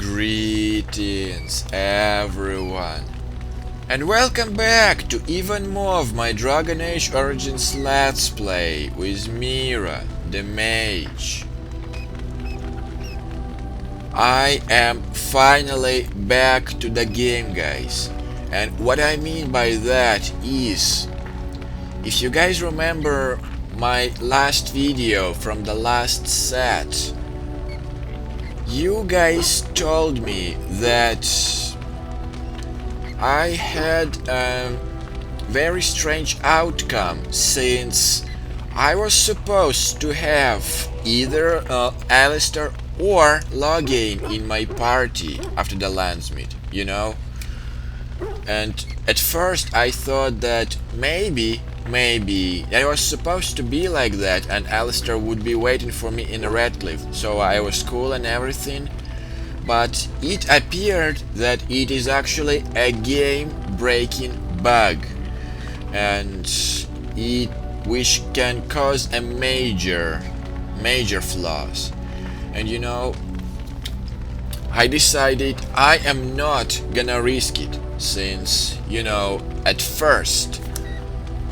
Greetings everyone, and welcome back to even more of my Dragon Age Origins Let's Play with Mira, the Mage. I am finally back to the game, guys, and what I mean by that is, if you guys remember my last video from the last set, you guys told me that I had a very strange outcome, since I was supposed to have either Alistair or Loghain in my party after the Landsmith, you know? And at first I thought that maybe I was supposed to be like that and Alistair would be waiting for me in Redcliffe, so I was cool and everything. But it appeared that it is actually a game-breaking bug, and which can cause a major flaws. And you know, I decided I am not gonna risk it, since, you know, at first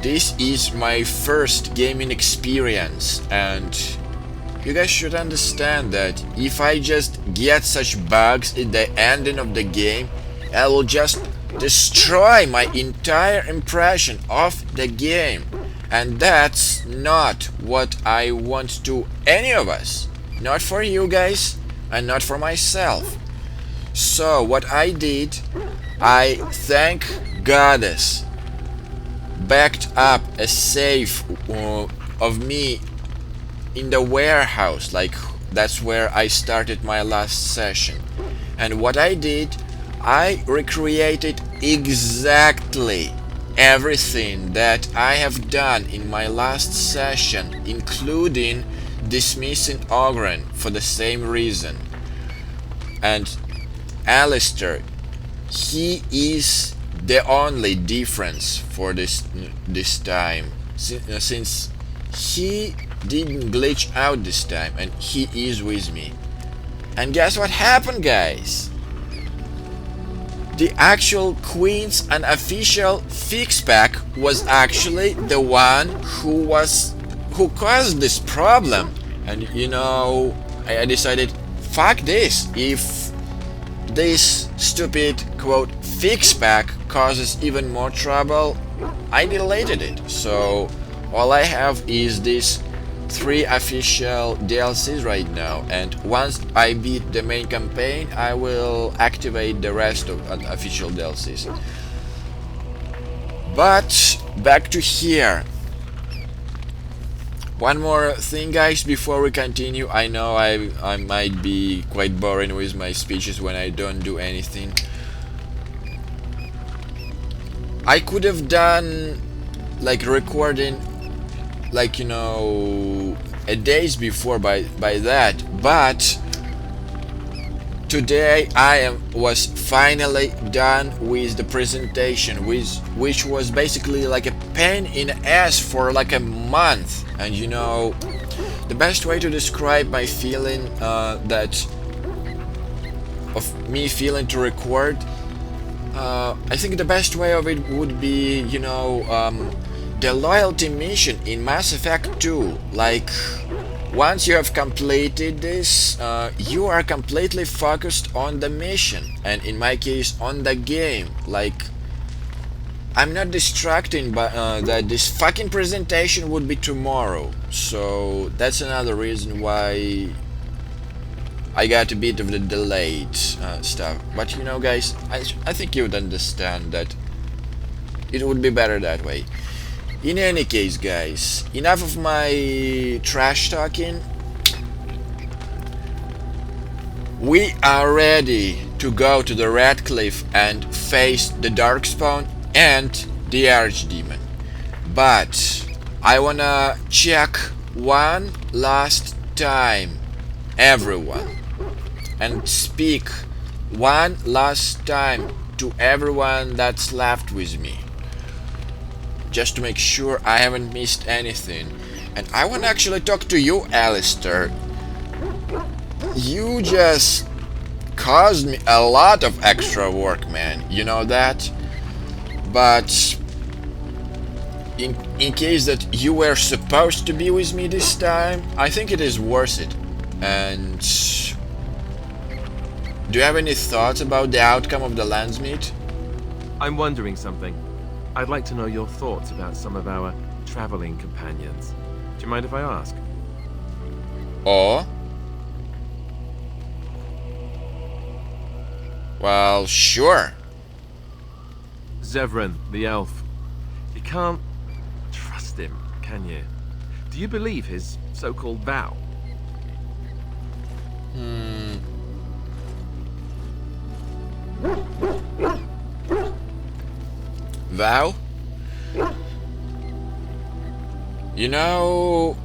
this is my first gaming experience, and you guys should understand that if I just get such bugs at the ending of the game, I will just destroy my entire impression of the game. And that's not what I want to any of us. Not for you guys, and not for myself. So what I did, I, thank Goddess, backed up a save of me in the warehouse, like that's where I started my last session. And what I did, I recreated exactly everything that I have done in my last session, including dismissing Ogren for the same reason. And Alistair, he is the only difference for this time, since he didn't glitch out this time and he is with me. And guess what happened, guys? The actual Queen's unofficial fix pack was actually the one who caused this problem. And you know, I decided, fuck this. If this stupid quote fix pack causes even more trouble, I deleted it. So all I have is these 3 official DLCs right now, and once I beat the main campaign, I will activate the rest of unofficial DLCs. But back to here. One more thing, guys, before we continue. I know I might be quite boring with my speeches when I don't do anything. I could have done like recording, like, you know, a days before by that, but today I was finally done with the presentation, which was basically like a pain in the ass for like a month. And you know, the best way to describe my feeling of me feeling to record, I think the best way of it would be, you know, the loyalty mission in Mass Effect 2. Like, once you have completed this, you are completely focused on the mission, and in my case on the game. Like, I'm not distracting by that this fucking presentation would be tomorrow, so that's another reason why I got a bit of the delayed stuff. But you know, guys, I think you would understand that it would be better that way. In any case, guys, enough of my trash talking. We are ready to go to the Redcliffe and face the Darkspawn and the Archdemon. But I wanna check one last time, everyone, and speak one last time to everyone that's left with me, just to make sure I haven't missed anything. And I want to actually talk to you, Alistair. You just caused me a lot of extra work, man. You know that? But in case that you were supposed to be with me this time, I think it is worth it. And do you have any thoughts about the outcome of the Landsmeet? I'm wondering something. I'd like to know your thoughts about some of our traveling companions. Do you mind if I ask? Or? Well, sure. Zevran, the elf. You can't trust him, can you? Do you believe his so-called vow? Vow? You know,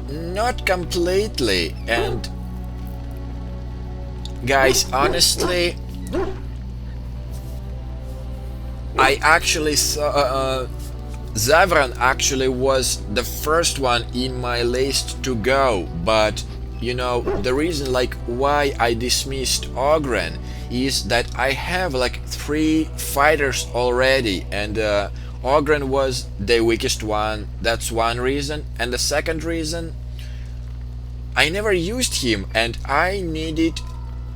not completely. And guys, honestly, I actually saw Zavran actually was the first one in my list to go, but you know, the reason like why I dismissed Ogren is that I have like 3 fighters already, and Ogren was the weakest one. That's one reason. And the second reason, I never used him and I needed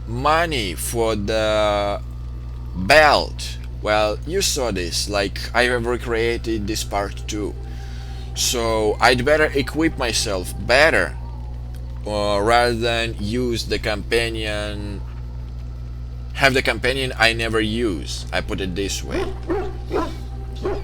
money for the belt. Well, you saw this, like I have recreated this part too. So I'd better equip myself better rather than use the companion, have the companion I never use. I put it this way.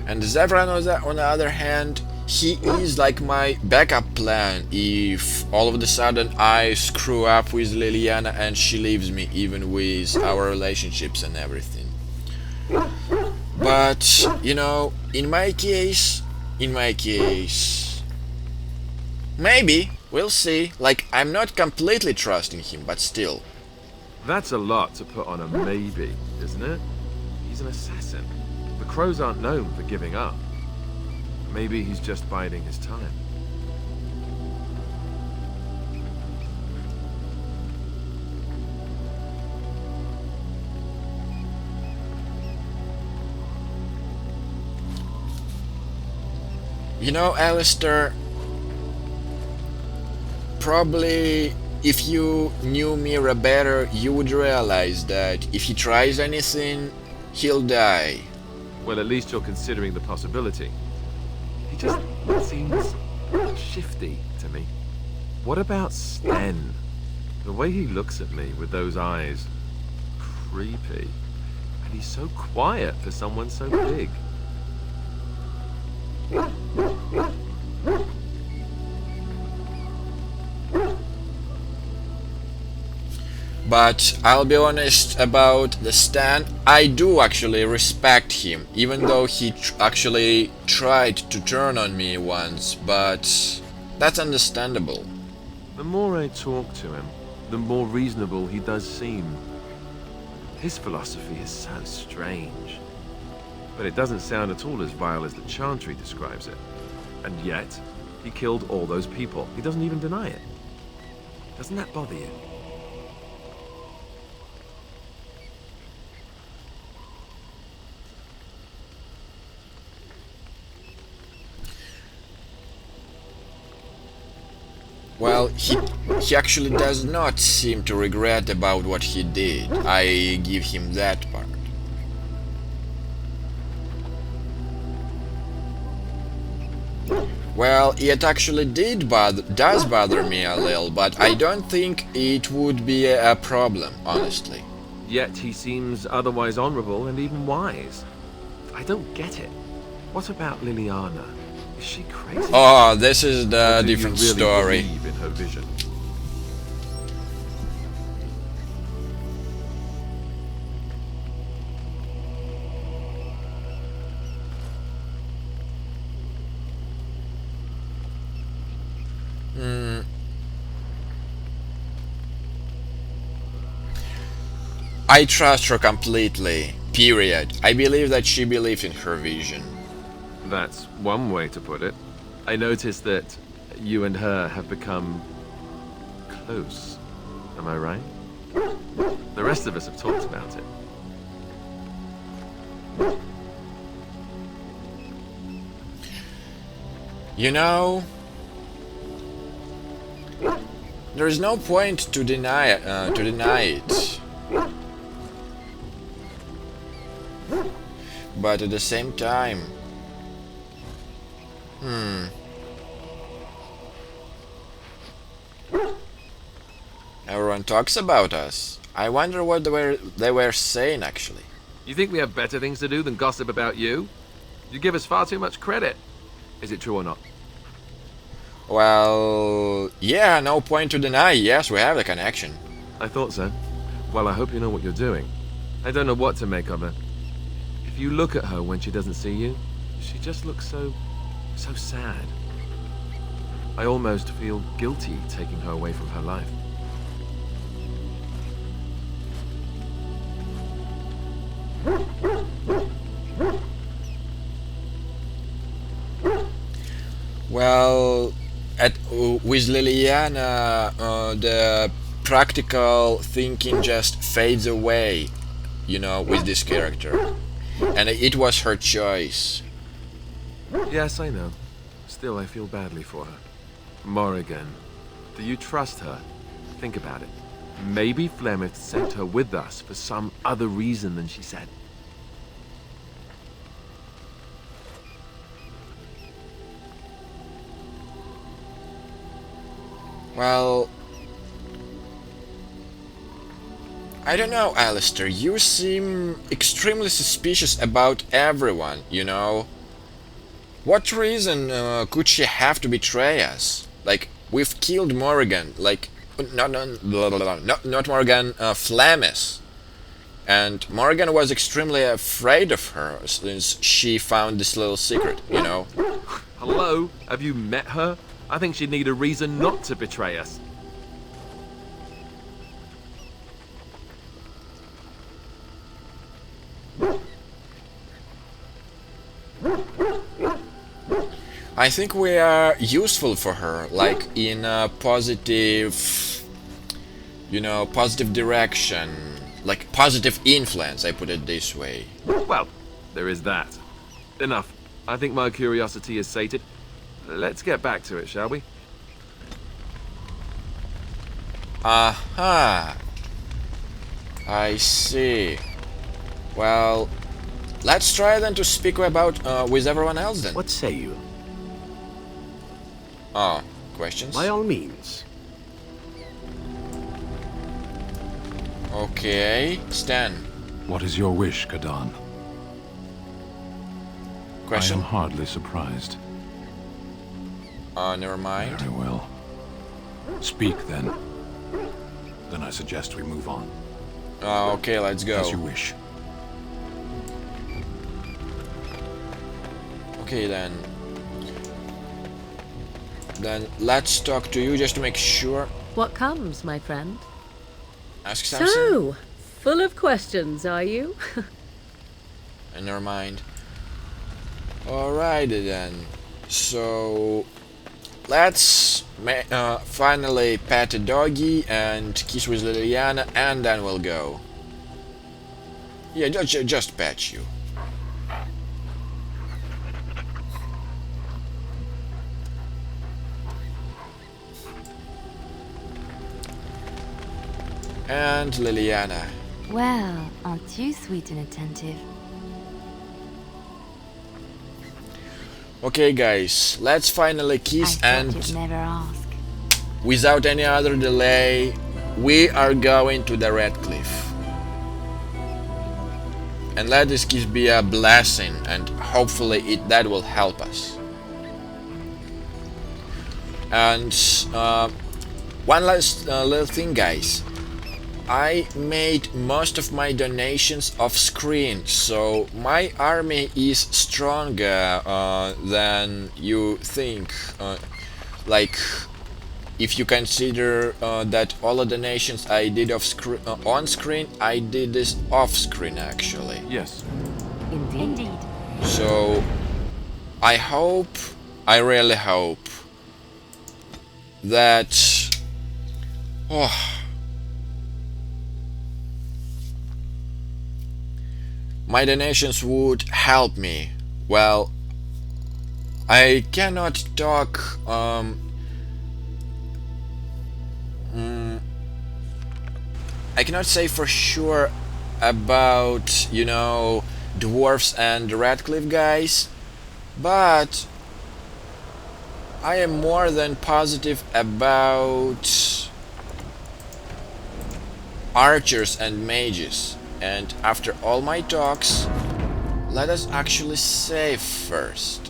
And Zevran on the other hand, he is like my backup plan if all of a sudden I screw up with Liliana and she leaves me, even with our relationships and everything. But, you know, in my case, maybe, we'll see. Like, I'm not completely trusting him, but still. That's a lot to put on a maybe, isn't it? He's an assassin. The crows aren't known for giving up. Maybe he's just biding his time. You know, Alistair, probably if you knew Mira better, you would realize that if he tries anything, he'll die. Well, at least you're considering the possibility. He just seems shifty to me. What about Sten? The way he looks at me with those eyes. Creepy. And he's so quiet for someone so big. But I'll be honest about the Stan, I do actually respect him, even though he actually tried to turn on me once, but that's understandable. The more I talk to him, the more reasonable he does seem. His philosophy is so strange. But it doesn't sound at all as vile as the Chantry describes it. And yet, he killed all those people. He doesn't even deny it. Doesn't that bother you? Well, he actually does not seem to regret about what he did. I give him that part. Well, it actually does bother me a little, but I don't think it would be a problem, honestly. Yet he seems otherwise honorable and even wise. I don't get it. What about Liliana? Is she crazy? Oh, this is the Or do different you really story. believe in her vision? I trust her completely. Period. I believe that she believes in her vision. That's one way to put it. I noticed that you and her have become close. Am I right? The rest of us have talked about it. You know, there is no point to deny it. But at the same time, everyone talks about us. I wonder what they were saying actually. You think we have better things to do than gossip about you? You give us far too much credit. Is it true or not? Well, yeah, no point to deny. Yes, we have the connection. I thought so. Well, I hope you know what you're doing. I don't know what to make of her. If you look at her when she doesn't see you, she just looks so sad. I almost feel guilty taking her away from her life. Well, with Liliana, the practical thinking just fades away, you know, with this character. And it was her choice. Yes, I know. Still, I feel badly for her. Morrigan, do you trust her? Think about it. Maybe Flemeth sent her with us for some other reason than she said. Well, I don't know, Alistair. You seem extremely suspicious about everyone, you know? What reason could she have to betray us? Like, we've killed Morrigan, like, not Morrigan, Flemeth. And Morrigan was extremely afraid of her since she found this little secret, you know? Hello? Have you met her? I think she'd need a reason not to betray us. I think we are useful for her, like in a positive, you know, positive direction, like positive influence, I put it this way. Well, there is that. Enough. I think my curiosity is sated. Let's get back to it, shall we? Aha. I see. Well, let's try then to speak about with everyone else then. What say you? Oh, questions? By all means. Okay, Stan. What is your wish, Kadan? I Question? am hardly surprised. Never mind. Very well. Speak then. Then I suggest we move on. Okay, let's go. As you wish. Okay then. Then let's talk to you just to make sure. What comes, my friend? Ask something. So, full of questions, are you? Never mind. Alrighty then. So let's finally pet a doggy and kiss with Liliana, and then we'll go. Yeah, just pet you. And Liliana. Well, aren't you sweet and attentive? Okay guys, let's finally kiss, I and thought you'd never ask. without any other delay, we are going to the Redcliffe. And let this kiss be a blessing, and hopefully that will help us. And one last little thing, guys. I made most of my donations off screen, so my army is stronger than you think. Like, if you consider that all the donations I did on screen, I did this off screen actually. Yes. Indeed. So I really hope that my donations would help me. Well, I cannot talk I cannot say for sure about, you know, dwarfs and the Redcliffe guys, but I am more than positive about archers and mages. And after all my talks, let us actually save first.